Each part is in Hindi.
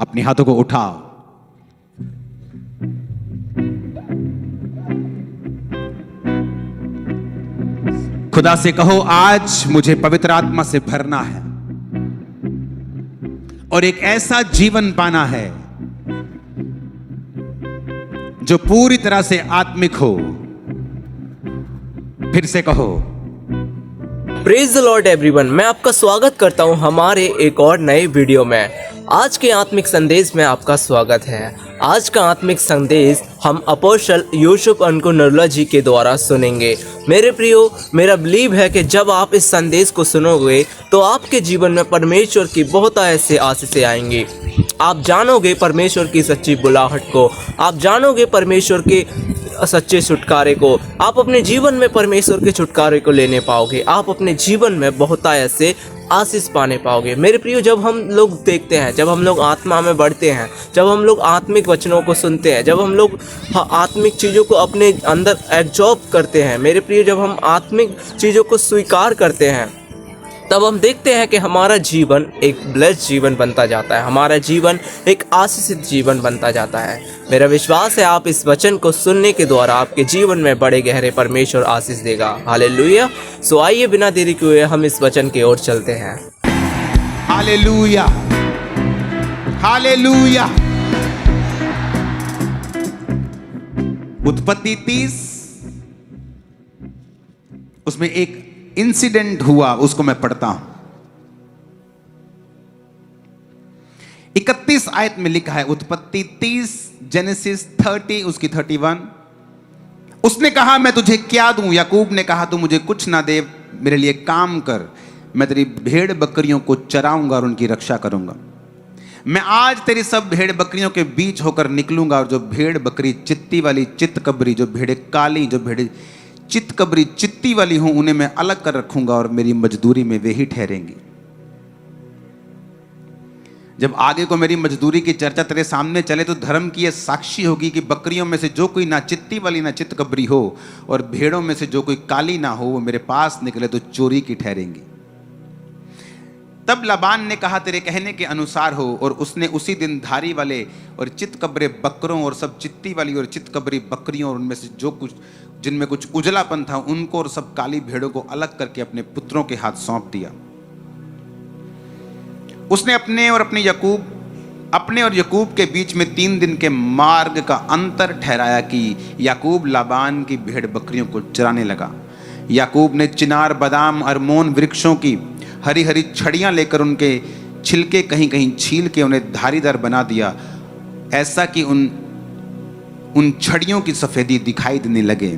अपने हाथों को उठाओ। खुदा से कहो, आज मुझे पवित्र आत्मा से भरना है और एक ऐसा जीवन पाना है जो पूरी तरह से आत्मिक हो। फिर से कहो, प्रेज द लॉर्ड एवरीवन। मैं आपका स्वागत करता हूं हमारे एक और नए वीडियो में। आज के आत्मिक संदेश में आपका स्वागत है। आज का आत्मिक संदेश हम अपोस्टल यूसुफ अनको नरुला जी के द्वारा सुनेंगे। मेरे प्रियो, मेरा बिलीव है कि जब आप इस संदेश को सुनोगे तो आपके जीवन में परमेश्वर की बहुत ऐसे आशीषें आएंगी। आप जानोगे परमेश्वर की सच्ची बुलाहट को, आप जानोगे परमेश्वर के सच्चे छुटकारे को, आप अपने जीवन में परमेश्वर के छुटकारे को लेने पाओगे। आप अपने जीवन में बहुत ऐसे आशीष पाने पाओगे। मेरे प्रियो, जब हम लोग देखते हैं, जब हम लोग आत्मा में बढ़ते हैं, जब हम लोग आत्मिक वचनों को सुनते हैं, जब हम लोग आत्मिक चीज़ों को अपने अंदर एब्जॉर्ब करते हैं, मेरे प्रियो, जब हम आत्मिक चीज़ों को स्वीकार करते हैं, तब हम देखते हैं कि हमारा जीवन एक ब्लेस्ड जीवन बनता जाता है, हमारा जीवन एक आशीषित जीवन बनता जाता है। मेरा विश्वास है आप इस वचन को सुनने के द्वारा आपके जीवन में बड़े गहरे परमेश्वर आशीष देगा। हालेलुया। सो आइए बिना देरी किए हम इस वचन की ओर चलते हैं। Hallelujah, hallelujah. उत्पत्ति 30 उसमें एक इंसिडेंट हुआ, उसको मैं पढ़ता हूं। 31 आयत में लिखा है, उत्पत्ति 30, जेनेसिस 30 उसकी 31। उसने कहा, मैं तुझे क्या दूं? याकूब ने कहा, तू मुझे कुछ ना दे, मेरे लिए काम कर, मैं तेरी भेड़ बकरियों को चराऊंगा और उनकी रक्षा करूंगा। मैं आज तेरी सब भेड़ बकरियों के बीच होकर निकलूंगा और जो भेड़ बकरी चित्ती वाली चित्तकबरी, जो भेड़े काली, जो भेड़े चित्तकबरी चित्ती वाली हूं, उन्हें मैं अलग कर रखूंगा और मेरी मजदूरी में वे ही ठहरेंगी। जब आगे को मेरी मजदूरी की चर्चा तेरे सामने चले तो धर्म की यह साक्षी होगी कि बकरियों में से जो कोई ना चित्ती वाली ना चित्तकबरी हो और भेड़ों में से जो कोई काली ना हो, वो मेरे पास निकले तो चोरी की ठहरेंगी। तब लाबान ने कहा, तेरे कहने के अनुसार हो। और उसने उसी दिन धारी वाले और चित्तकबरे बकरों और सब चित्ती वाली और चित्तकबरी बकरियों और उनमें से जो कुछ जिनमें कुछ उजलापन था उनको और सब काली भेड़ों को अलग करके अपने पुत्रों के हाथ सौंप दिया। उसने अपने और याकूब के बीच में 3 दिन के मार्ग का अंतर ठहराया कि याकूब लाबान की भेड़ बकरियों को चराने लगा। याकूब ने चिनार, बादाम, अरमोन वृक्षों की हरी हरी छड़ियां लेकर उनके छिलके कहीं कहीं छील के उन्हें धारीदार बना दिया, ऐसा कि उन छड़ियों की सफेदी दिखाई देने लगे।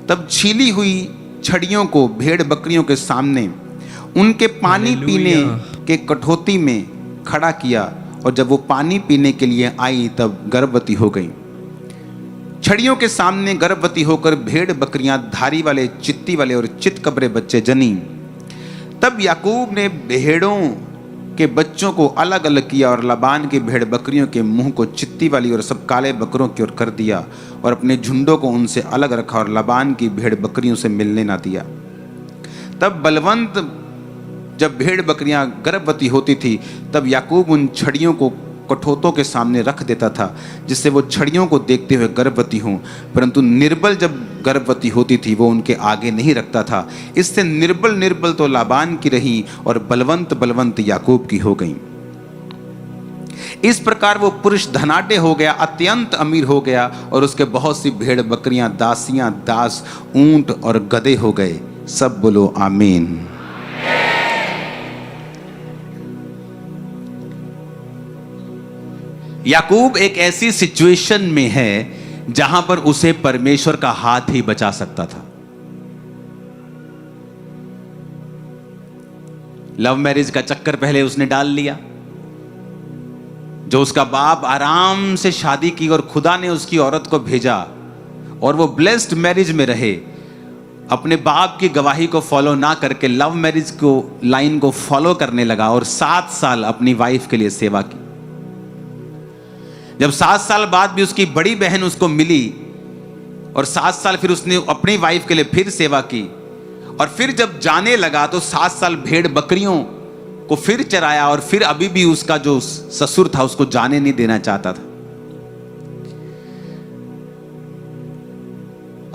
तब छीली हुई छड़ियों को भेड़ बकरियों के सामने उनके पानी पीने के कठौती में खड़ा किया और जब वो पानी पीने के लिए आई तब गर्भवती हो गई। छड़ियों के सामने गर्भवती होकर भेड़ बकरियां धारी वाले, चित्ती वाले और चित्तकबरे बच्चे जनी। तब याकूब ने भेड़ों के बच्चों को अलग अलग किया और लाबान की भेड़ बकरियों के मुंह को चित्ती वाली और सब काले बकरों की ओर कर दिया और अपने झुंडों को उनसे अलग रखा और लाबान की भेड़ बकरियों से मिलने ना दिया। तब बलवंत जब भेड़ बकरियां गर्भवती होती थी तब याकूब उन छड़ियों को कठौतों के सामने रख देता था जिससे वो छड़ियों को देखते हुए गर्भवती हों, परंतु निर्बल जब गर्भवती होती थी वो उनके आगे नहीं रखता था। इससे निर्बल तो लाबान की रही और बलवंत याकूब की हो गई। इस प्रकार वो पुरुष धनाढ्य हो गया, अत्यंत अमीर हो गया और उसके बहुत सी भेड़ बकरियां, दासियां, दास, ऊंट और गधे हो गए। सब बोलो आमीन। याकूब एक ऐसी सिचुएशन में है जहां पर उसे परमेश्वर का हाथ ही बचा सकता था। लव मैरिज का चक्कर पहले उसने डाल लिया, जो उसका बाप आराम से शादी की और खुदा ने उसकी औरत को भेजा और वो ब्लेस्ड मैरिज में रहे। अपने बाप की गवाही को फॉलो ना करके लव मैरिज को लाइन को फॉलो करने लगा और 7 साल अपनी वाइफ के लिए सेवा की। जब 7 साल बाद भी उसकी बड़ी बहन उसको मिली और 7 साल फिर उसने अपनी वाइफ के लिए फिर सेवा की और फिर जब जाने लगा तो 7 साल भेड़ बकरियों को फिर चराया और फिर अभी भी उसका जो ससुर था उसको जाने नहीं देना चाहता था।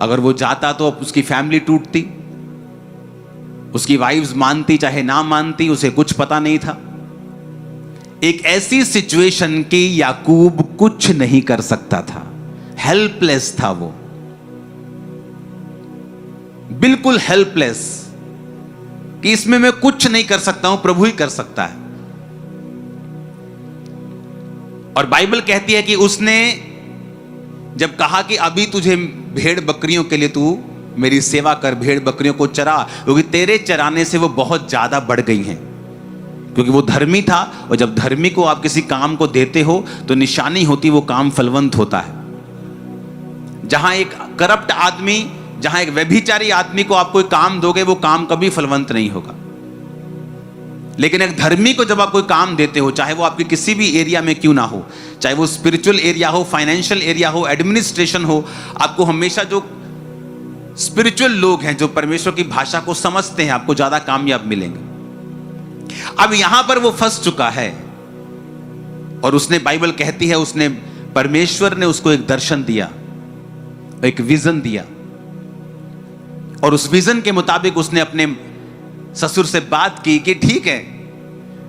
अगर वो जाता तो उसकी फैमिली टूटती, उसकी वाइफ्स मानती चाहे ना मानती, उसे कुछ पता नहीं था। एक ऐसी सिचुएशन की याकूब कुछ नहीं कर सकता था, हेल्पलेस था वो, बिल्कुल हेल्पलेस कि इसमें मैं कुछ नहीं कर सकता हूं, प्रभु ही कर सकता है। और बाइबल कहती है कि उसने जब कहा कि अभी तुझे भेड़ बकरियों के लिए तू मेरी सेवा कर, भेड़ बकरियों को चरा, क्योंकि तेरे चराने से वो बहुत ज्यादा बढ़ गई हैं। क्योंकि वो धर्मी था, और जब धर्मी को आप किसी काम को देते हो तो निशानी होती वो काम फलवंत होता है। जहां एक करप्ट आदमी, जहां एक व्यभिचारी आदमी को आप कोई काम दोगे वो काम कभी फलवंत नहीं होगा। लेकिन एक धर्मी को जब आप कोई काम देते हो, चाहे वो आपके किसी भी एरिया में क्यों ना हो, चाहे वो स्पिरिचुअल एरिया हो, फाइनेंशियल एरिया हो, एडमिनिस्ट्रेशन हो, आपको हमेशा जो स्पिरिचुअल लोग हैं जो परमेश्वर की भाषा को समझते हैं आपको ज्यादा कामयाब मिलेंगे। अब यहां पर वो फंस चुका है और उसने, बाइबल कहती है, उसने, परमेश्वर ने उसको एक दर्शन दिया, एक विजन दिया, और उस विजन के मुताबिक उसने अपने ससुर से बात की कि ठीक है,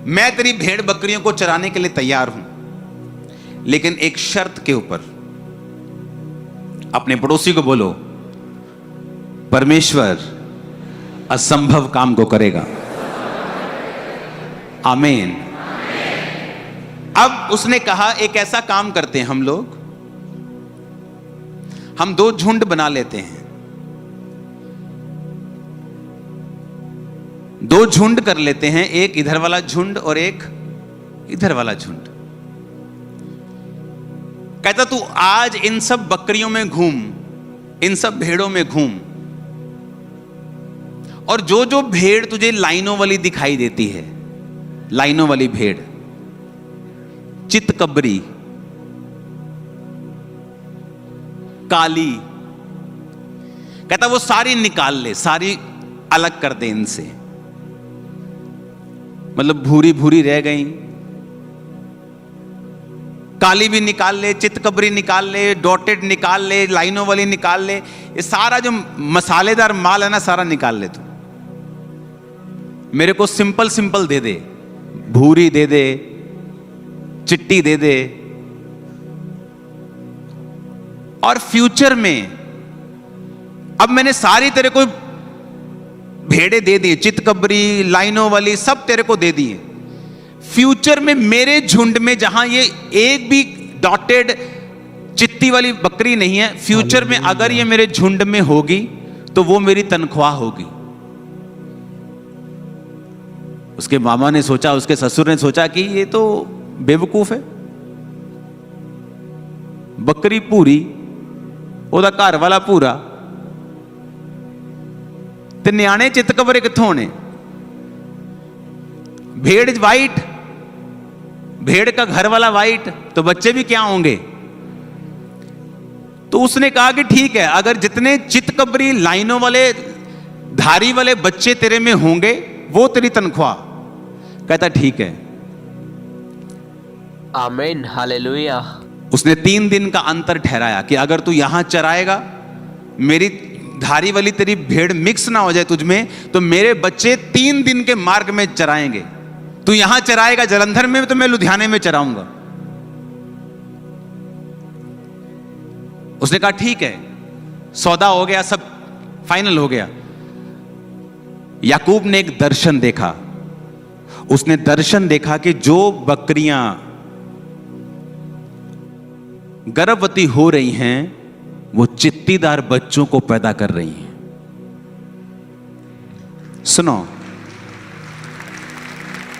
मैं तेरी भेड़ बकरियों को चराने के लिए तैयार हूं, लेकिन एक शर्त के ऊपर। अपने पड़ोसी को बोलो, परमेश्वर असंभव काम को करेगा। आमीन। अब उसने कहा एक ऐसा काम करते हैं हम लोग, हम 2 झुंड बना लेते हैं, 2 झुंड कर लेते हैं, एक इधर वाला झुंड और एक इधर वाला झुंड। कहता तू आज इन सब बकरियों में घूम, इन सब भेड़ों में घूम, और जो जो भेड़ तुझे लाइनों वाली दिखाई देती है, लाइनों वाली भेड़, चितकबरी, काली, कहता वो सारी निकाल ले, सारी अलग कर दे इनसे। मतलब भूरी भूरी रह गई, काली भी निकाल ले, चितकबरी निकाल ले, डॉटेड निकाल ले, लाइनों वाली निकाल ले, ये सारा जो मसालेदार माल है ना सारा निकाल ले तू। मेरे को सिंपल सिंपल दे दे, भूरी दे दे, चिट्टी दे दे, और फ्यूचर में अब मैंने सारी तेरे को भेड़े दे दी, चितकबरी, लाइनों वाली सब तेरे को दे दी है। फ्यूचर में मेरे झुंड में जहां ये एक भी डॉटेड चित्ती वाली बकरी नहीं है, फ्यूचर में अगर ये मेरे झुंड में होगी तो वो मेरी तनख्वाह होगी। उसके मामा ने सोचा, उसके ससुर ने सोचा कि ये तो बेवकूफ है, बकरी पूरी, ओदा घर वाला पूरा, ते न्याणे चितकबरे कित्थों होने? भेड़ वाइट, भेड़ का घर वाला वाइट, तो बच्चे भी क्या होंगे? तो उसने कहा कि ठीक है, अगर जितने चितकबरी, लाइनों वाले, धारी वाले बच्चे तेरे में होंगे वो तेरी तनख्वाह। कहता ठीक है। आमीन, हालेलुया। उसने 3 दिन का अंतर ठहराया कि अगर तू यहां चराएगा, मेरी धारी वाली तेरी भेड़ मिक्स ना हो जाए तुझमें, तो मेरे बच्चे 3 दिन के मार्ग में चराएंगे। तू यहां चराएगा जलंधर में, तो मैं लुधियाने में चराऊंगा। उसने कहा ठीक है, सौदा हो गया, सब फाइनल हो गया। याकूब ने एक दर्शन देखा। उसने दर्शन देखा कि जो बकरियां गर्भवती हो रही हैं वो चित्तीदार बच्चों को पैदा कर रही हैं। सुनो,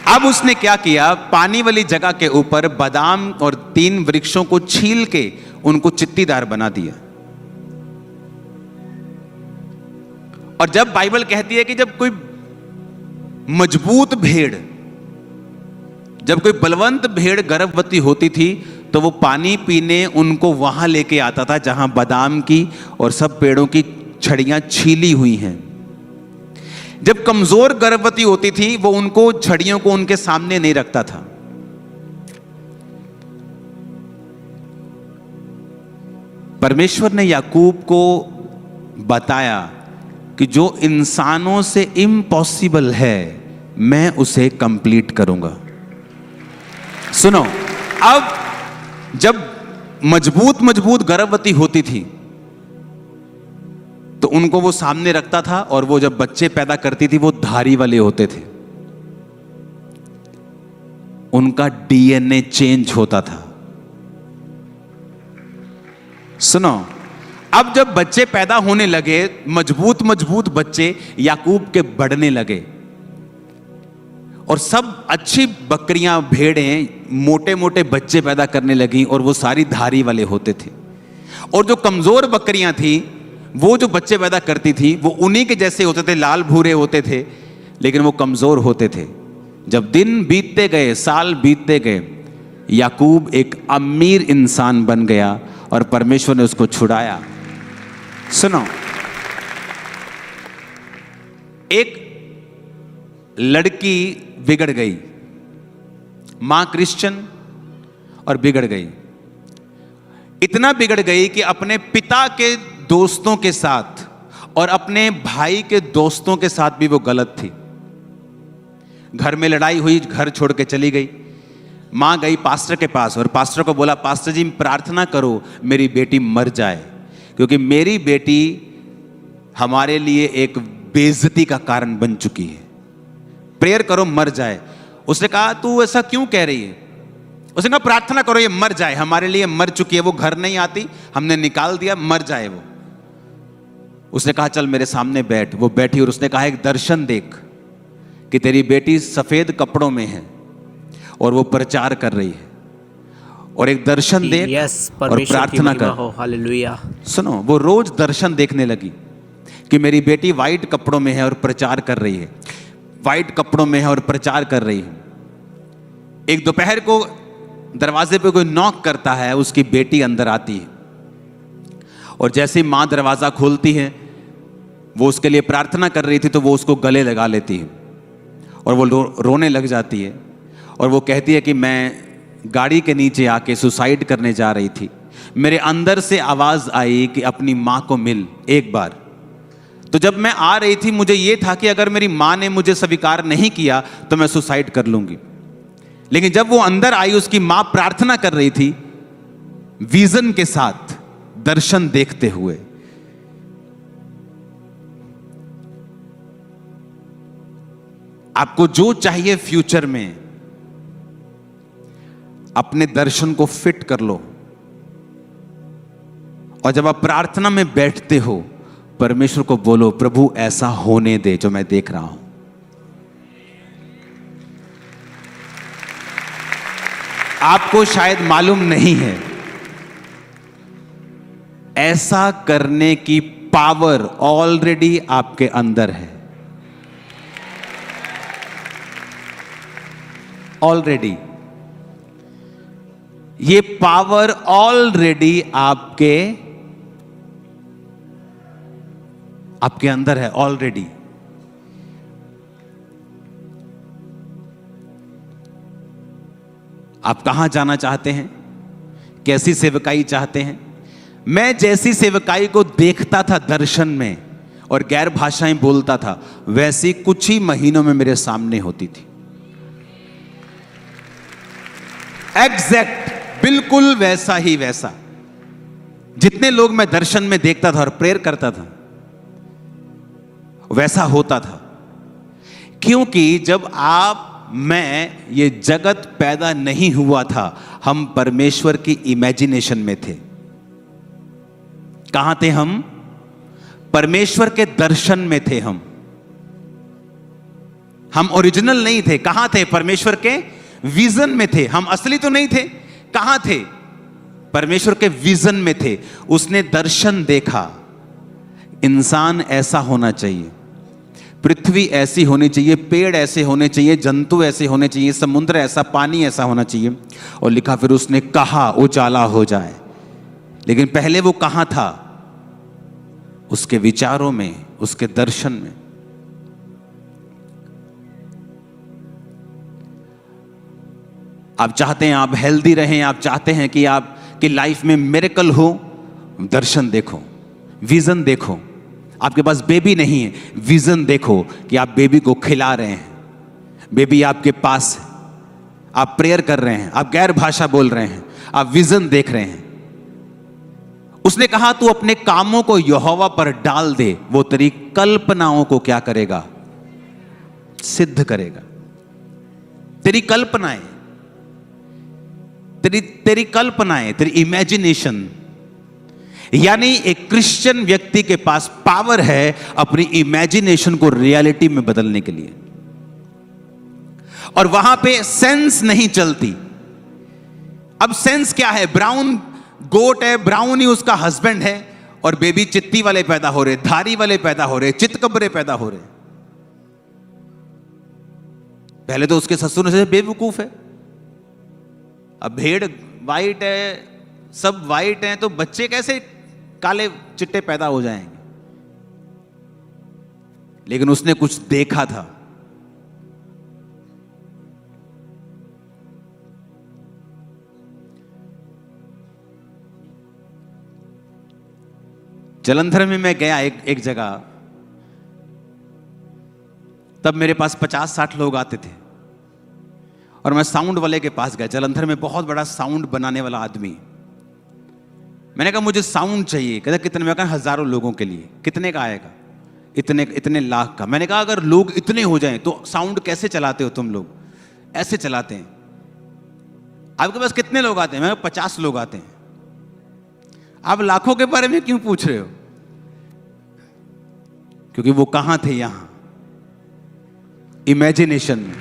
अब उसने क्या किया, पानी वाली जगह के ऊपर बादाम और 3 वृक्षों को छील के उनको चित्तीदार बना दिया। और जब बाइबल कहती है कि जब कोई मजबूत भेड़, जब कोई बलवंत भेड़ गर्भवती होती थी, तो वो पानी पीने उनको वहां लेके आता था जहां बादाम की और सब पेड़ों की छड़ियां छीली हुई हैं। जब कमजोर गर्भवती होती थी वो उनको छड़ियों को उनके सामने नहीं रखता था। परमेश्वर ने याकूब को बताया कि जो इंसानों से इम्पॉसिबल है मैं उसे कंप्लीट करूंगा। सुनो, अब जब मजबूत गर्भवती होती थी तो उनको वो सामने रखता था, और वो जब बच्चे पैदा करती थी वो धारी वाले होते थे, उनका डीएनए चेंज होता था। सुनो, अब जब बच्चे पैदा होने लगे, मजबूत बच्चे याकूब के बढ़ने लगे, और सब अच्छी बकरियां भेड़ें मोटे मोटे बच्चे पैदा करने लगी, और वो सारी धारी वाले होते थे। और जो कमजोर बकरियां थी वो जो बच्चे पैदा करती थी वो उन्हीं के जैसे होते थे, लाल भूरे होते थे, लेकिन वो कमजोर होते थे। जब दिन बीतते गए, साल बीतते गए, याकूब एक अमीर इंसान बन गया और परमेश्वर ने उसको छुड़ाया। सुनो, एक लड़की बिगड़ गई, मां क्रिश्चियन और बिगड़ गई। इतना बिगड़ गई कि अपने पिता के दोस्तों के साथ और अपने भाई के दोस्तों के साथ भी वो गलत थी। घर में लड़ाई हुई, घर छोड़ के चली गई। मां गई पास्टर के पास और पास्टर को बोला, पास्टर जी प्रार्थना करो मेरी बेटी मर जाए, क्योंकि मेरी बेटी हमारे लिए एक बेइज्जती का कारण बन चुकी है, प्रेयर करो मर जाए। उसने कहा तू ऐसा क्यों कह रही है? उसने कहा प्रार्थना करो ये मर जाए, हमारे लिए मर चुकी है, वो घर नहीं आती, हमने निकाल दिया, मर जाए वो। उसने कहा चल मेरे सामने बैठ। वो बैठी और उसने कहा एक दर्शन देख कि तेरी बेटी सफेद कपड़ों में है और वो प्रचार कर रही है, और एक दर्शन देख और प्रार्थना कर। हालेलुया। सुनो, वो रोज दर्शन देखने लगी कि मेरी बेटी वाइट कपड़ों में है और प्रचार कर रही है, वाइट कपड़ों में है और प्रचार कर रही है। एक दोपहर को दरवाजे पे कोई नॉक करता है, उसकी बेटी अंदर आती है, और जैसे ही मां दरवाजा खोलती है, वो उसके लिए प्रार्थना कर रही थी तो वो उसको गले लगा लेती है और वो रोने लग जाती है, और वो कहती है कि मैं गाड़ी के नीचे आके सुसाइड करने जा रही थी, मेरे अंदर से आवाज आई कि अपनी मां को मिल एक बार। तो जब मैं आ रही थी मुझे ये था कि अगर मेरी मां ने मुझे स्वीकार नहीं किया तो मैं सुसाइड कर लूंगी। लेकिन जब वो अंदर आई, उसकी मां प्रार्थना कर रही थी विजन के साथ, दर्शन देखते हुए। आपको जो चाहिए फ्यूचर में, अपने दर्शन को फिट कर लो, और जब आप प्रार्थना में बैठते हो परमेश्वर को बोलो प्रभु ऐसा होने दे जो मैं देख रहा हूं। आपको शायद मालूम नहीं है, ऐसा करने की पावर ऑलरेडी आपके अंदर है। ऑलरेडी ये पावर ऑलरेडी आपके अंदर है ऑलरेडी। आप कहां जाना चाहते हैं? कैसी सेवकाई चाहते हैं? मैं जैसी सेवकाई को देखता था दर्शन में और गैर भाषाएं बोलता था, वैसी कुछ ही महीनों में मेरे सामने होती थी। एग्जैक्ट, बिल्कुल वैसा ही वैसा। जितने लोग मैं दर्शन में देखता था और प्रेयर करता था वैसा होता था। क्योंकि जब मैं ये जगत पैदा नहीं हुआ था, हम परमेश्वर की इमेजिनेशन में थे। कहां थे हम? परमेश्वर के दर्शन में थे हम ओरिजिनल नहीं थे। कहां थे? परमेश्वर के विजन में थे। हम असली तो नहीं थे। कहां थे? परमेश्वर के विजन में थे। उसने दर्शन देखा, इंसान ऐसा होना चाहिए, पृथ्वी ऐसी होनी चाहिए, पेड़ ऐसे होने चाहिए, जंतु ऐसे होने चाहिए, समुद्र ऐसा, पानी ऐसा होना चाहिए। और लिखा फिर उसने कहा उजाला हो जाए। लेकिन पहले वो कहां था? उसके विचारों में, उसके दर्शन में। आप चाहते हैं आप हेल्दी रहें, आप चाहते हैं कि आपकी लाइफ में मिरेकल हो, दर्शन देखो, विजन देखो। आपके पास बेबी नहीं है, विजन देखो कि आप बेबी को खिला रहे हैं, बेबी आपके पास है, आप प्रेयर कर रहे हैं, आप गैर भाषा बोल रहे हैं, आप विजन देख रहे हैं। उसने कहा तू अपने कामों को यहोवा पर डाल दे, वो तेरी कल्पनाओं को क्या करेगा? सिद्ध करेगा। तेरी कल्पनाएं, तेरी कल्पनाएं, तेरी इमेजिनेशन। यानी एक क्रिश्चियन व्यक्ति के पास पावर है अपनी इमेजिनेशन को रियलिटी में बदलने के लिए, और वहां पे सेंस नहीं चलती। अब सेंस क्या है? ब्राउन गोट है, ब्राउन ही उसका हस्बैंड है, और बेबी चित्ती वाले पैदा हो रहे, धारी वाले पैदा हो रहे, चितकबरे पैदा हो रहे। पहले तो उसके ससुर से बेवकूफ है। अब भेड़ वाइट है, सब वाइट हैं, तो बच्चे कैसे काले चिट्टे पैदा हो जाएंगे? लेकिन उसने कुछ देखा था। जलंधर में मैं गया एक जगह, तब मेरे पास 50-60 लोग आते थे, और मैं साउंड वाले के पास गया। जलंधर में बहुत बड़ा साउंड बनाने वाला आदमी। मैंने कहा मुझे साउंड चाहिए। कहता कितने? मैं कहा हजारों लोगों के लिए। कितने का आएगा? इतने लाख का। मैंने कहा अगर लोग इतने हो जाएं तो साउंड कैसे चलाते हो तुम लोग? ऐसे चलाते हैं। आपके पास कितने लोग आते हैं? मैं 50 लोग आते हैं। आप लाखों के बारे में क्यों पूछ रहे हो? क्योंकि वो कहां थे? यहां इमेजिनेशन में।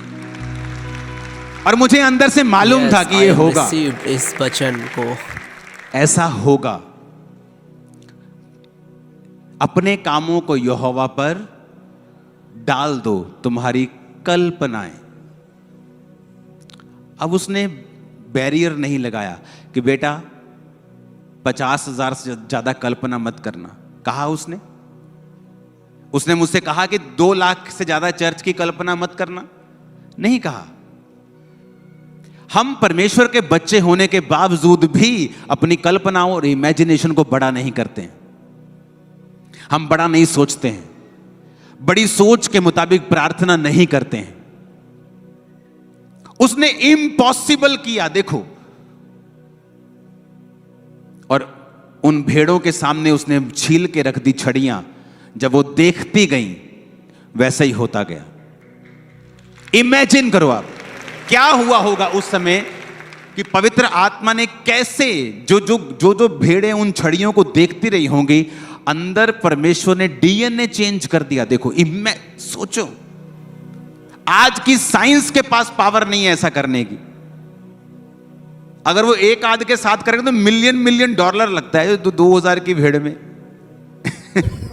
और मुझे अंदर से मालूम था कि ये होगा, इस वचन को ऐसा होगा। अपने कामों को यहोवा पर डाल दो, तुम्हारी कल्पनाएं। अब उसने बैरियर नहीं लगाया कि बेटा 50,000 से ज्यादा कल्पना मत करना। कहा उसने मुझसे कहा कि 2 लाख से ज्यादा चर्च की कल्पना मत करना? नहीं कहा। हम परमेश्वर के बच्चे होने के बावजूद भी अपनी कल्पनाओं और इमेजिनेशन को बड़ा नहीं करते हैं। हम बड़ा नहीं सोचते हैं, बड़ी सोच के मुताबिक प्रार्थना नहीं करते हैं। उसने इम्पॉसिबल किया, देखो। और उन भेड़ों के सामने उसने छील के रख दी छड़ियां। जब वो देखती गई वैसा ही होता गया। इमेजिन करो आप क्या हुआ होगा उस समय कि पवित्र आत्मा ने कैसे जो भेड़ें उन छड़ियों को देखती रही होंगी, अंदर परमेश्वर ने डीएनए चेंज कर दिया। देखो, सोचो, आज की साइंस के पास पावर नहीं है ऐसा करने की। अगर वो एक आध के साथ करेंगे तो मिलियन डॉलर लगता है 2000 की भेड़ में।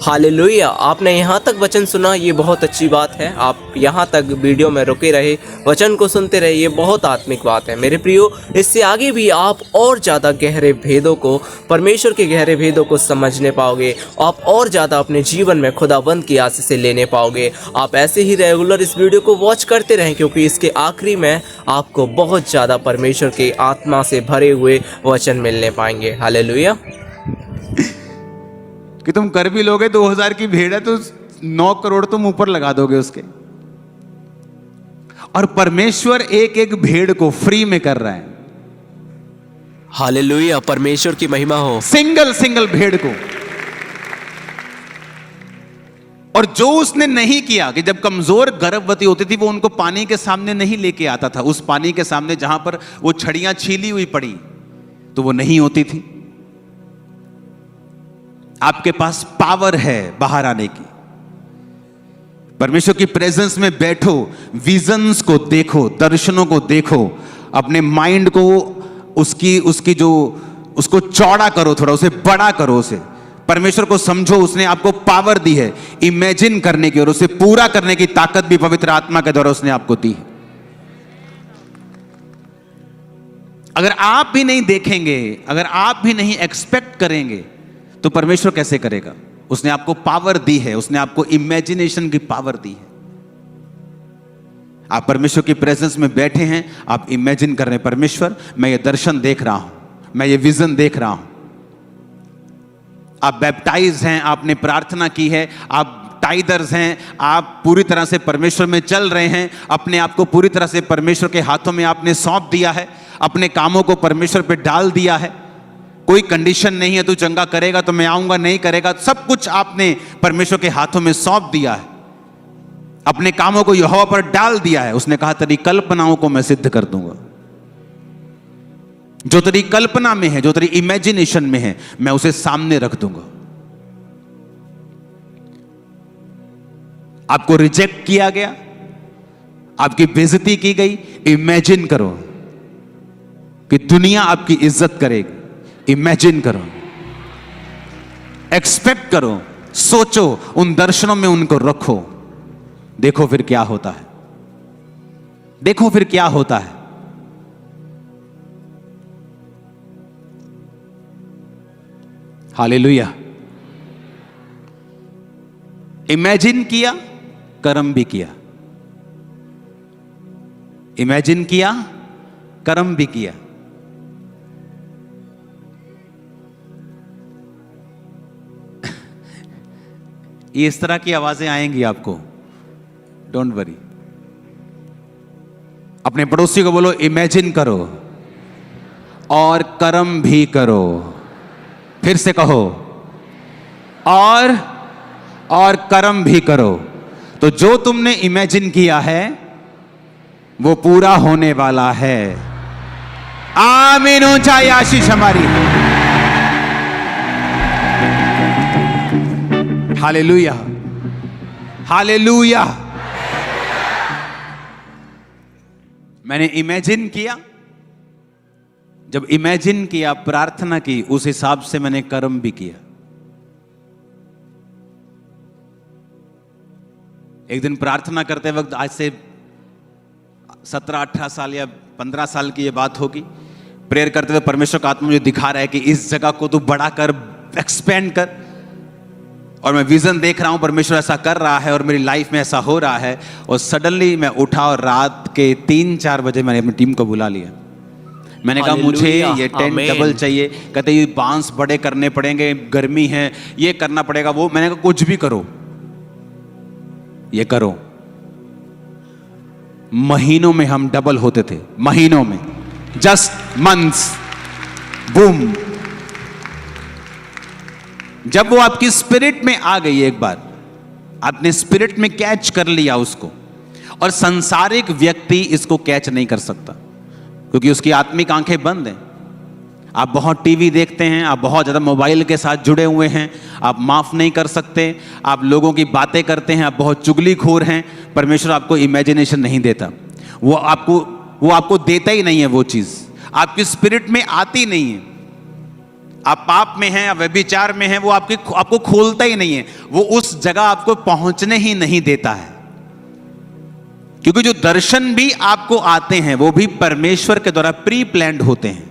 हालेलुया। आपने यहाँ तक वचन सुना, ये बहुत अच्छी बात है। आप यहाँ तक वीडियो में रुके रहे, वचन को सुनते रहे, ये बहुत आत्मिक बात है मेरे प्रियो। इससे आगे भी आप और ज़्यादा गहरे भेदों को, परमेश्वर के गहरे भेदों को समझने पाओगे। आप और ज़्यादा अपने जीवन में खुदाबंद की आशीष से लेने पाओगे। आप ऐसे ही रेगुलर इस वीडियो को वॉच करते रहें, क्योंकि इसके आखिरी में आपको बहुत ज़्यादा परमेश्वर के आत्मा से भरे हुए वचन मिलने पाएंगे। हालेलुया। कि तुम कर भी लोगे, 2000 की भेड़ है तो 9 करोड़ तुम ऊपर लगा दोगे उसके। और परमेश्वर एक भेड़ को फ्री में कर रहा है। हालेलुया, परमेश्वर की महिमा हो। सिंगल भेड़ को। और जो उसने नहीं किया कि जब कमजोर गर्भवती होती थी वो उनको पानी के सामने नहीं लेके आता था, उस पानी के सामने जहां पर वो छड़ियां छीली हुई पड़ी तो वो नहीं होती थी। आपके पास पावर है बाहर आने की। परमेश्वर की प्रेजेंस में बैठो, विजन्स को देखो, दर्शनों को देखो, अपने माइंड को उसको चौड़ा करो, थोड़ा उसे बड़ा करो, उसे परमेश्वर को समझो। उसने आपको पावर दी है इमेजिन करने की, और उसे पूरा करने की ताकत भी पवित्र आत्मा के द्वारा उसने आपको दी है। अगर आप भी नहीं देखेंगे, अगर आप भी नहीं एक्सपेक्ट करेंगे तो परमेश्वर कैसे करेगा? उसने आपको पावर दी है, उसने आपको इमेजिनेशन की पावर दी है। आप परमेश्वर की प्रेजेंस में बैठे हैं, आप इमेजिन कर रहे हैं, परमेश्वर मैं ये दर्शन देख रहा हूं, मैं ये विजन देख रहा हूं। आप बैप्टाइज हैं, आपने प्रार्थना की है, आप टाइदर्स हैं, आप पूरी तरह से परमेश्वर में चल रहे हैं, अपने आप को पूरी तरह से परमेश्वर के हाथों में आपने सौंप दिया है, अपने कामों को परमेश्वर पे डाल दिया है। कोई कंडीशन नहीं है, तू चंगा करेगा तो मैं आऊंगा, नहीं करेगा, सब कुछ आपने परमेश्वर के हाथों में सौंप दिया है, अपने कामों को यहोवा पर डाल दिया है। उसने कहा तेरी कल्पनाओं को मैं सिद्ध कर दूंगा, जो तेरी कल्पना में है, जो तेरी इमेजिनेशन में है, मैं उसे सामने रख दूंगा। आपको रिजेक्ट किया गया, आपकी बेइज्जती की गई, इमेजिन करो कि दुनिया आपकी इज्जत करेगी। इमेजिन करो, एक्सपेक्ट करो, सोचो, उन दर्शनों में उनको रखो, देखो फिर क्या होता है, देखो फिर क्या होता है। हालेलुया। इमेजिन किया, कर्म भी किया, इमेजिन किया, कर्म भी किया। ये इस तरह की आवाजें आएंगी आपको, डोंट वरी। अपने पड़ोसी को बोलो इमेजिन करो और कर्म भी करो। फिर से कहो और कर्म भी करो। तो जो तुमने इमेजिन किया है वो पूरा होने वाला है। आमीन। ऊंचाई आशीष हमारी। Hallelujah, hallelujah. मैंने इमेजिन किया, जब इमेजिन किया, प्रार्थना की, उस हिसाब से मैंने कर्म भी किया। एक दिन प्रार्थना करते वक्त, आज से 17-18 साल या 15 साल की ये बात होगी, प्रेयर करते हुए परमेश्वर का आत्मा मुझे दिखा रहा है कि इस जगह को तू बड़ा कर, एक्सपेंड कर। और मैं विजन देख रहा हूं, परमेश्वर ऐसा कर रहा है और मेरी लाइफ में ऐसा हो रहा है। और सडनली मैं उठा और रात के 3-4 बजे मैंने अपनी टीम को बुला लिया। मैंने कहा मुझे ये टेंट डबल चाहिए। कहते ये बांस बड़े करने पड़ेंगे, गर्मी है, ये करना पड़ेगा, वो। मैंने कहा कुछ भी करो, ये करो। महीनों में हम डबल होते थे, महीनों में, जस्ट मंथ्स, बूम। जब वो आपकी स्पिरिट में आ गई, एक बार आपने स्पिरिट में कैच कर लिया उसको, और संसारिक व्यक्ति इसको कैच नहीं कर सकता क्योंकि उसकी आत्मिक आंखें बंद हैं। आप बहुत टीवी देखते हैं, आप बहुत ज़्यादा मोबाइल के साथ जुड़े हुए हैं, आप माफ़ नहीं कर सकते, आप लोगों की बातें करते हैं, आप बहुत चुगलीखोर हैं। परमेश्वर आपको इमेजिनेशन नहीं देता, वो आपको देता ही नहीं है। वो चीज़ आपकी स्पिरिट में आती नहीं है। आप पाप में हैं, आप व्यभिचार में हैं, वो आपको खोलता ही नहीं है। वो उस जगह आपको पहुंचने ही नहीं देता है। क्योंकि जो दर्शन भी आपको आते हैं वो भी परमेश्वर के द्वारा प्री प्लान्ड होते हैं।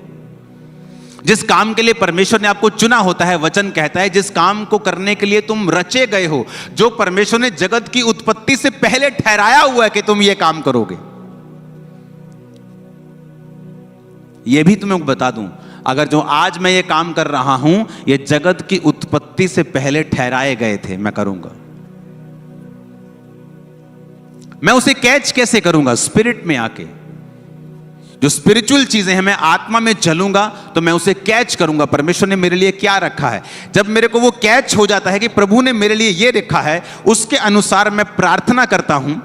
जिस काम के लिए परमेश्वर ने आपको चुना होता है, वचन कहता है जिस काम को करने के लिए तुम रचे गए हो, जो परमेश्वर ने जगत की उत्पत्ति से पहले ठहराया हुआ है कि तुम ये काम करोगे। यह भी तुम्हें बता दूं, अगर जो आज मैं ये काम कर रहा हूं, ये जगत की उत्पत्ति से पहले ठहराए गए थे, मैं करूंगा। मैं उसे कैच कैसे करूंगा? स्पिरिट में आके। जो स्पिरिचुअल चीजें हैं, मैं आत्मा में चलूंगा तो मैं उसे कैच करूंगा। परमेश्वर ने मेरे लिए क्या रखा है, जब मेरे को वो कैच हो जाता है कि प्रभु ने मेरे लिए ये रखा है, उसके अनुसार मैं प्रार्थना करता हूं।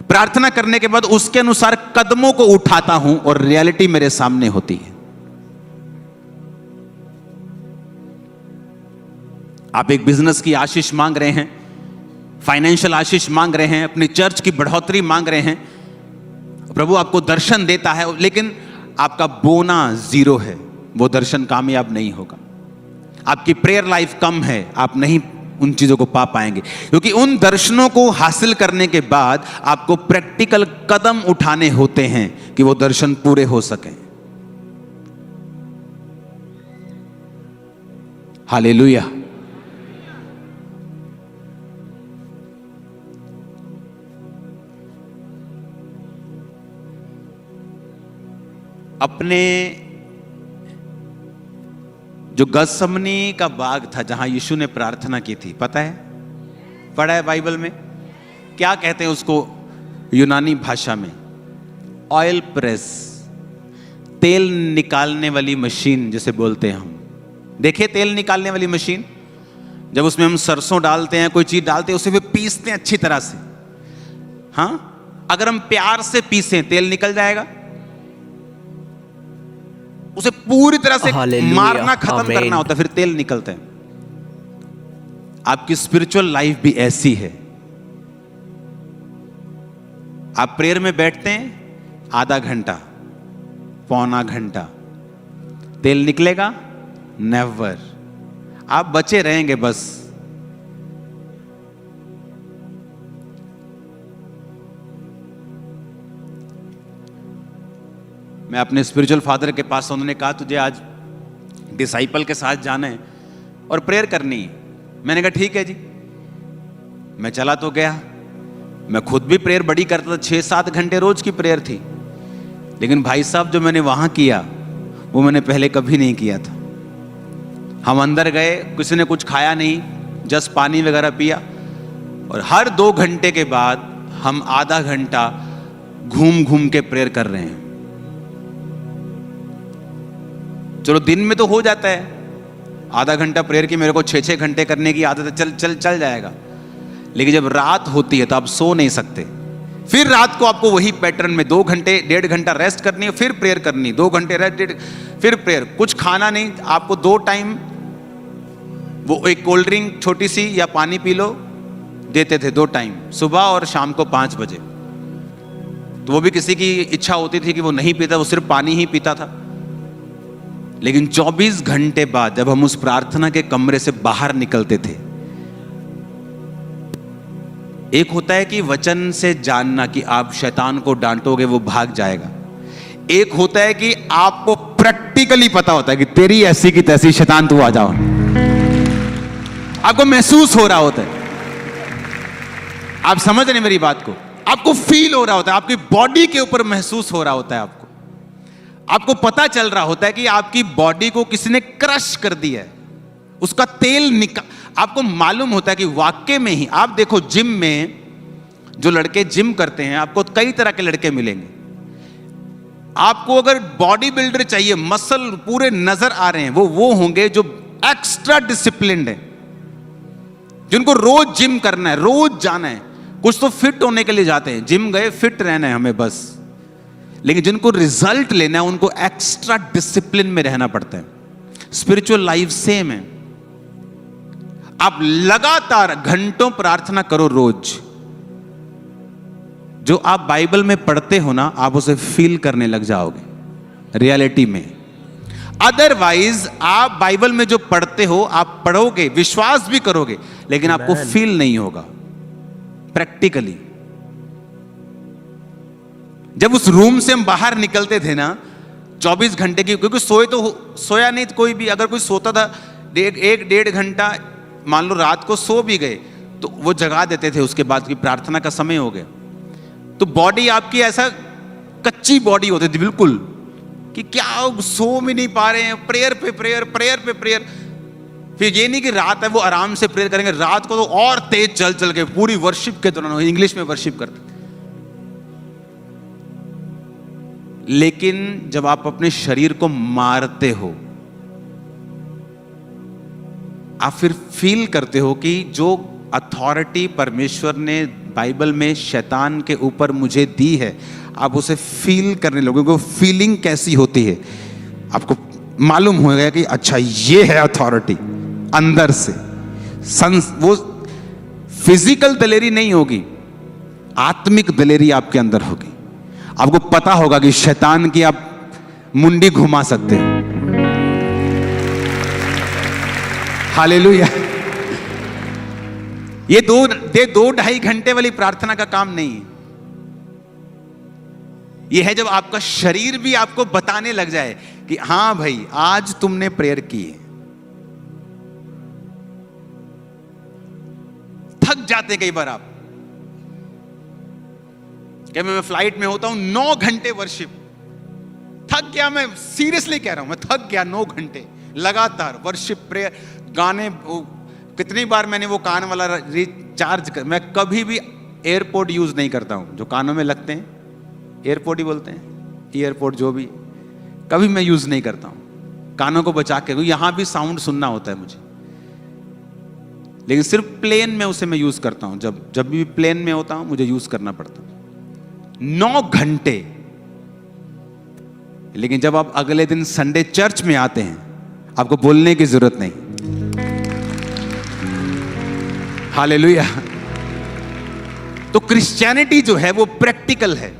प्रार्थना करने के बाद उसके अनुसार कदमों को उठाता हूं और रियलिटी मेरे सामने होती है। आप एक बिजनेस की आशीष मांग रहे हैं, फाइनेंशियल आशीष मांग रहे हैं, अपनी चर्च की बढ़ोतरी मांग रहे हैं, प्रभु आपको दर्शन देता है, लेकिन आपका बोना 0 है, वो दर्शन कामयाब नहीं होगा। आपकी प्रेयर लाइफ कम है, आप नहीं उन चीजों को पा पाएंगे। क्योंकि उन दर्शनों को हासिल करने के बाद आपको प्रैक्टिकल कदम उठाने होते हैं कि वो दर्शन पूरे हो सकें। हालेलुया। अपने जो गसमनी का बाग था जहां यीशु ने प्रार्थना की थी, पता है, पढ़ा है बाइबल में, क्या कहते हैं उसको यूनानी भाषा में? ऑयल प्रेस, तेल निकालने वाली मशीन जिसे बोलते हैं हम। देखिए तेल निकालने वाली मशीन, जब उसमें हम सरसों डालते हैं, कोई चीज डालते हैं, उसे फिर पीसते हैं अच्छी तरह से। हाँ, अगर हम प्यार से पीसें तेल निकल जाएगा। उसे पूरी तरह से हालेलुया, मारना, खत्म आमीन। करना होता है, फिर तेल निकलता है। आपकी स्पिरिचुअल लाइफ भी ऐसी है। आप प्रेयर में बैठते हैं, आधा घंटा, पौना घंटा, तेल निकलेगा? नेवर। आप बचे रहेंगे बस। मैं अपने स्पिरिचुअल फादर के पास, उन्होंने कहा तुझे आज डिसाइपल के साथ जाना है और प्रेयर करनी है। मैंने कहा ठीक है जी। मैं चला तो गया। मैं खुद भी प्रेयर बड़ी करता था, 6-7 घंटे रोज की प्रेयर थी। लेकिन भाई साहब जो मैंने वहां किया वो मैंने पहले कभी नहीं किया था। हम अंदर गए, किसी ने कुछ खाया नहीं, जस्ट पानी वगैरह पिया, और हर 2 घंटे के बाद हम आधा घंटा घूम घूम के प्रेयर कर रहे हैं। चलो दिन में तो हो जाता है, आधा घंटा प्रेयर की मेरे को 6-6 घंटे करने की आदत है, चल जाएगा। लेकिन जब रात होती है तो आप सो नहीं सकते। फिर रात को आपको वही पैटर्न में 2 घंटे 1.5 घंटा रेस्ट करनी है, फिर प्रेयर करनी, 2 घंटे रेस्ट, फिर प्रेयर। कुछ खाना नहीं, आपको 2 टाइम वो एक कोल्ड ड्रिंक छोटी सी या पानी पी लो देते थे, 2 टाइम, सुबह और शाम को 5 बजे। तो वो भी किसी की इच्छा होती थी कि वो नहीं पीता, वो सिर्फ पानी ही पीता था। लेकिन 24 घंटे बाद जब हम उस प्रार्थना के कमरे से बाहर निकलते थे, एक होता है कि वचन से जानना कि आप शैतान को डांटोगे वो भाग जाएगा। एक होता है कि आपको प्रैक्टिकली पता होता है कि तेरी ऐसी की तैसी, शैतान तू आ जाओ। आपको महसूस हो रहा होता है। आप समझ रहे मेरी बात को? आपको फील हो रहा होता है, आपकी बॉडी के ऊपर महसूस हो रहा होता है। आपको पता चल रहा होता है कि आपकी बॉडी को किसी ने क्रश कर दिया है, उसका तेल निकाल। आपको मालूम होता है कि वाकई में ही, आप देखो जिम में जो लड़के जिम करते हैं, आपको कई तरह के लड़के मिलेंगे। आपको अगर बॉडी बिल्डर चाहिए, मसल पूरे नजर आ रहे हैं, वो होंगे जो एक्स्ट्रा डिसिप्लिन्ड है, जिनको रोज जिम करना है, रोज जाना है। कुछ तो फिट होने के लिए जाते हैं, जिम गए फिट रहना है हमें बस। लेकिन जिनको रिजल्ट लेना है उनको एक्स्ट्रा डिसिप्लिन में रहना पड़ता है। स्पिरिचुअल लाइफ सेम है। आप लगातार घंटों प्रार्थना करो रोज। जो आप बाइबल में पढ़ते हो ना, आप उसे फील करने लग जाओगे रियलिटी में। अदरवाइज आप बाइबल में जो पढ़ते हो, आप पढ़ोगे, विश्वास भी करोगे, लेकिन आपको फील नहीं होगा प्रैक्टिकली। जब उस रूम से हम बाहर निकलते थे ना, 24 घंटे की, क्योंकि सोया नहीं तो कोई भी, अगर कोई सोता था 1-1.5 घंटा, मान लो रात को सो भी गए तो वो जगा देते थे, उसके बाद की प्रार्थना का समय हो गया। तो बॉडी आपकी ऐसा कच्ची बॉडी होती थी बिल्कुल, कि क्या सो भी नहीं पा रहे हैं, प्रेयर पे प्रेयर, प्रेयर पे प्रेयर। फिर ये नहीं कि रात है वो आराम से प्रेयर करेंगे, रात को तो और तेज चल चल के पूरी वर्शिप के दौरान इंग्लिश में वर्शिप करते। लेकिन जब आप अपने शरीर को मारते हो, आप फिर फील करते हो कि जो अथॉरिटी परमेश्वर ने बाइबल में शैतान के ऊपर मुझे दी है, आप उसे फील करने लगोगे। फीलिंग कैसी होती है, आपको मालूम हो गया कि अच्छा ये है अथॉरिटी अंदर से। वो फिजिकल दलेरी नहीं होगी, आत्मिक दलेरी आपके अंदर होगी। आपको पता होगा कि शैतान की आप मुंडी घुमा सकते हो। हालेलुया। ये 2-2.5 घंटे वाली प्रार्थना का काम नहीं है। यह है जब आपका शरीर भी आपको बताने लग जाए कि हां भाई आज तुमने प्रेयर की है। थक जाते कई बार आप, क्या मैं फ्लाइट में होता हूं 9 घंटे वर्शिप, थक गया, मैं सीरियसली कह रहा हूं, मैं थक गया। 9 घंटे लगातार वर्शिप प्रेयर गाने। कितनी बार मैंने वो कान वाला रिचार्ज कर, मैं कभी भी एयरपोर्ट यूज नहीं करता हूं, जो कानों में लगते हैं, एयरपोर्ट ही बोलते हैं, एयरपोर्ट जो भी, कभी मैं यूज नहीं करता हूं कानों को बचा के, क्योंकि यहां भी साउंड सुनना होता है मुझे। लेकिन सिर्फ प्लेन में उसे मैं यूज करता हूं, जब भी प्लेन में होता हूं मुझे यूज करना पड़ता है। 9 घंटे। लेकिन जब आप अगले दिन संडे चर्च में आते हैं, आपको बोलने की जरूरत नहीं। हालेलुया। तो क्रिश्चियनिटी जो है वो प्रैक्टिकल है।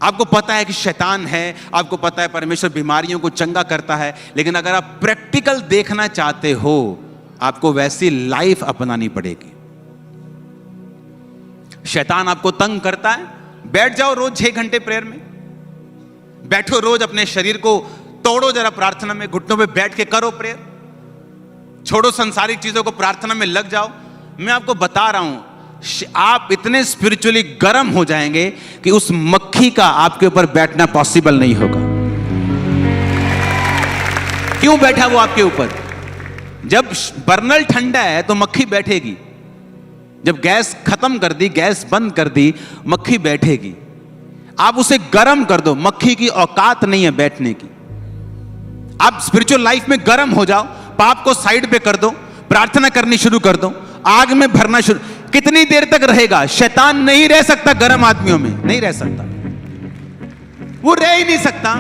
आपको पता है कि शैतान है, आपको पता है परमेश्वर बीमारियों को चंगा करता है, लेकिन अगर आप प्रैक्टिकल देखना चाहते हो, आपको वैसी लाइफ अपनानी पड़ेगी। शैतान आपको तंग करता है, बैठ जाओ रोज 6 घंटे प्रेयर में, बैठो रोज, अपने शरीर को तोड़ो जरा प्रार्थना में, घुटनों पे बैठ के करो प्रेयर, छोड़ो संसारिक चीजों को, प्रार्थना में लग जाओ। मैं आपको बता रहा हूं, आप इतने स्पिरिचुअली गर्म हो जाएंगे कि उस मक्खी का आपके ऊपर बैठना पॉसिबल नहीं होगा। क्यों बैठा वो आपके ऊपर? जब बर्नल ठंडा है तो मक्खी बैठेगी, जब गैस खत्म कर दी, गैस बंद कर दी, मक्खी बैठेगी। आप उसे गर्म कर दो, मक्खी की औकात नहीं है बैठने की। आप स्पिरिचुअल लाइफ में गर्म हो जाओ, पाप को साइड पे कर दो, प्रार्थना करनी शुरू कर दो, आग में भरना शुरू। कितनी देर तक रहेगा? शैतान नहीं रह सकता गर्म आदमियों में, नहीं रह सकता, वो रह ही नहीं सकता।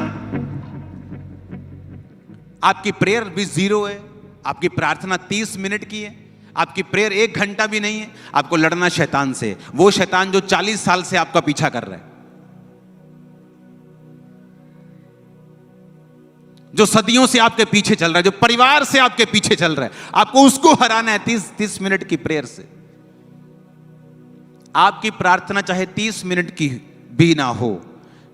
आपकी प्रेयर भी 0 है, आपकी प्रार्थना 30 मिनट की है, आपकी प्रेयर 1 घंटा भी नहीं है। आपको लड़ना शैतान से, वो शैतान जो 40 साल से आपका पीछा कर रहा है, जो सदियों से आपके पीछे चल रहा है, जो परिवार से आपके पीछे चल रहा है, आपको उसको हराना है 30 मिनट की प्रेयर से। आपकी प्रार्थना चाहे 30 मिनट की भी ना हो,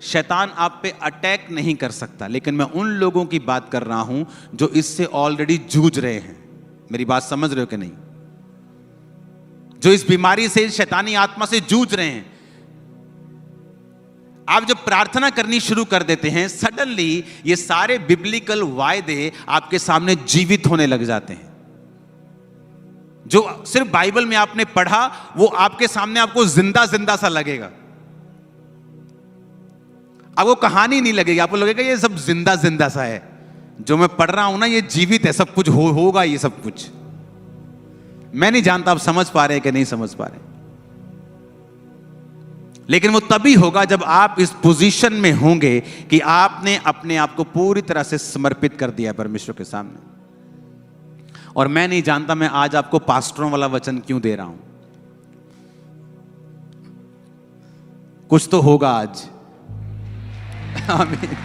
शैतान आप पे अटैक नहीं कर सकता। लेकिन मैं उन लोगों की बात कर रहा हूं जो इससे ऑलरेडी जूझ रहे हैं। मेरी बात समझ रहे हो कि नहीं? जो इस बीमारी से, शैतानी आत्मा से जूझ रहे हैं। आप जब प्रार्थना करनी शुरू कर देते हैं, सडनली ये सारे बिब्लिकल वायदे आपके सामने जीवित होने लग जाते हैं। जो सिर्फ बाइबल में आपने पढ़ा, वो आपके सामने आपको जिंदा जिंदा सा लगेगा। अब वो कहानी नहीं लगेगी, आपको लगेगा ये सब जिंदा जिंदा सा है। जो मैं पढ़ रहा हूं ना, ये जीवित है, सब कुछ होगा ये सब कुछ। मैं नहीं जानता आप समझ पा रहे हैं कि नहीं समझ पा रहे, लेकिन वो तभी होगा जब आप इस पोजीशन में होंगे कि आपने अपने आप को पूरी तरह से समर्पित कर दिया परमेश्वर के सामने। और मैं नहीं जानता मैं आज आपको पास्टरों वाला वचन क्यों दे रहा हूं। कुछ तो होगा आज। आमीन,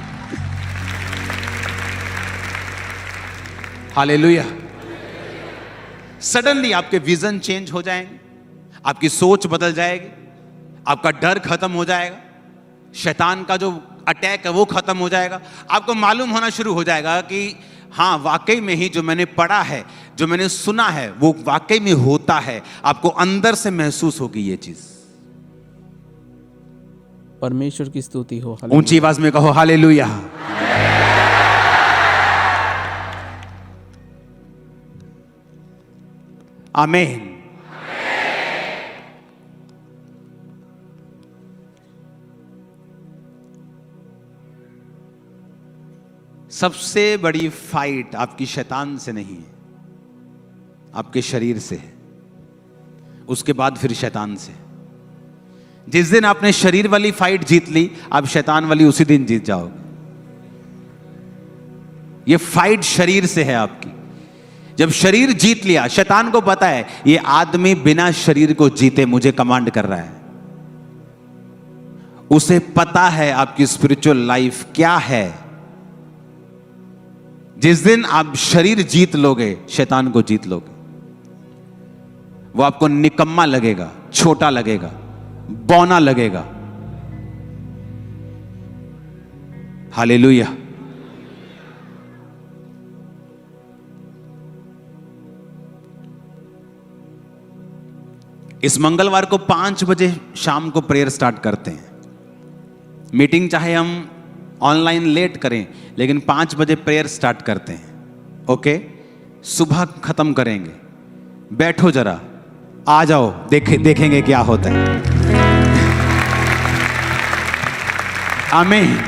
हालेलुया। सडनली आपके विजन चेंज हो जाएंगे, आपकी सोच बदल जाएगी, आपका डर खत्म हो जाएगा, शैतान का जो अटैक है वो खत्म हो जाएगा। आपको मालूम होना शुरू हो जाएगा कि हाँ, वाकई में ही जो मैंने पढ़ा है, जो मैंने सुना है, वो वाकई में होता है। आपको अंदर से महसूस होगी ये चीज। परमेश्वर की स्तुति हो। ऊंची आवाज में कहो हालेलुया। आमीन। सबसे बड़ी फाइट आपकी शैतान से नहीं है, आपके शरीर से है, उसके बाद फिर शैतान से। जिस दिन आपने शरीर वाली फाइट जीत ली, आप शैतान वाली उसी दिन जीत जाओगे। ये फाइट शरीर से है आपकी। जब शरीर जीत लिया, शैतान को पता है ये आदमी बिना शरीर को जीते मुझे कमांड कर रहा है। उसे पता है आपकी स्पिरिचुअल लाइफ क्या है। जिस दिन आप शरीर जीत लोगे, शैतान को जीत लोगे। वो आपको निकम्मा लगेगा, छोटा लगेगा, बौना लगेगा। हालेलुया। इस मंगलवार को 5 बजे शाम को प्रेयर स्टार्ट करते हैं। मीटिंग चाहे हम ऑनलाइन लेट करें, लेकिन 5 बजे प्रेयर स्टार्ट करते हैं। ओके, सुबह खत्म करेंगे। बैठो जरा, आ जाओ, देखेंगे क्या होता है। आमीन।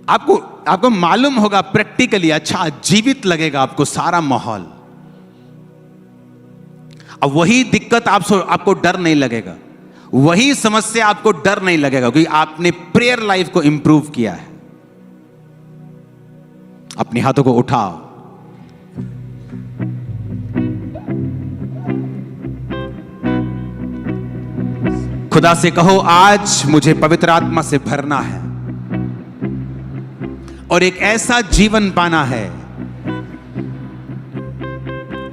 आपको मालूम होगा प्रैक्टिकली, अच्छा जीवित लगेगा आपको सारा माहौल। अब वही दिक्कत आपको डर नहीं लगेगा, वही समस्या आपको डर नहीं लगेगा, क्योंकि आपने प्रेयर लाइफ को इंप्रूव किया है। अपने हाथों को उठाओ। खुदा से कहो, आज मुझे पवित्र आत्मा से भरना है और एक ऐसा जीवन पाना है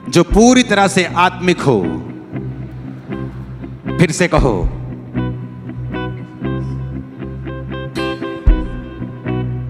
जो पूरी तरह से आत्मिक हो। फिर से कहो,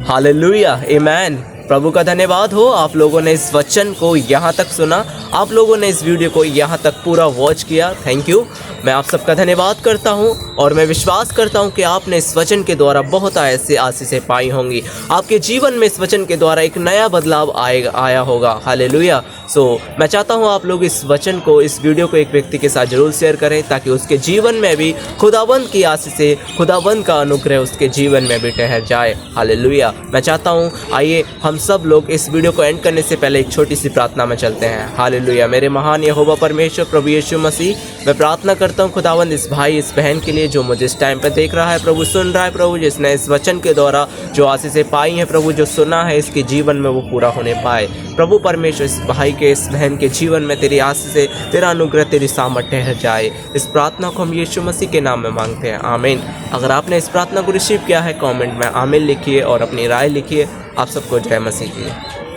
हालेलुया, आमेन। प्रभु का धन्यवाद हो, आप लोगों ने इस वचन को यहाँ तक सुना, आप लोगों ने इस वीडियो को यहाँ तक पूरा वॉच किया। Thank you. मैं आप सबका धन्यवाद करता हूँ और मैं विश्वास करता हूँ कि आपने इस वचन के द्वारा बहुत ऐसे आशीषें पाई होंगी। आपके जीवन में इस वचन के द्वारा एक नया बदलाव आया होगा। हालेलुया। सो मैं चाहता हूँ आप लोग इस वचन को, इस वीडियो को एक व्यक्ति के साथ जरूर शेयर करें, ताकि उसके जीवन में भी खुदावंद की आशीषें, खुदावंद का अनुग्रह उसके जीवन में भी ठहर जाए। हालेलुया। मैं चाहता हूँ, आइए हम सब लोग इस वीडियो को एंड करने से पहले एक छोटी सी प्रार्थना में चलते हैं। हालेलुया। मेरे महान यहोवा परमेश्वर प्रभु यीशु मसीह, मैं प्रार्थना करता हूँ खुदावंद इस भाई, इस बहन के लिए जो मुझे इस टाइम पे देख रहा है प्रभु, सुन रहा है प्रभु, जिसने इस वचन के द्वारा जो आशीषें पाई हैं प्रभु, जो सुना है, इसके जीवन में वो पूरा होने पाए। प्रभु परमेश्वर, इस भाई के, इस बहन के जीवन में तेरी आशीषें, तेरा अनुग्रह, तेरी सामर्थ ठहर जाए। इस प्रार्थना को हम यीशु मसीह के नाम में मांगते हैं, आमीन। अगर आपने इस प्रार्थना को रिसीव किया है, कमेंट में आमीन लिखिए और अपनी राय लिखिए। आप सबको जय मसीह की।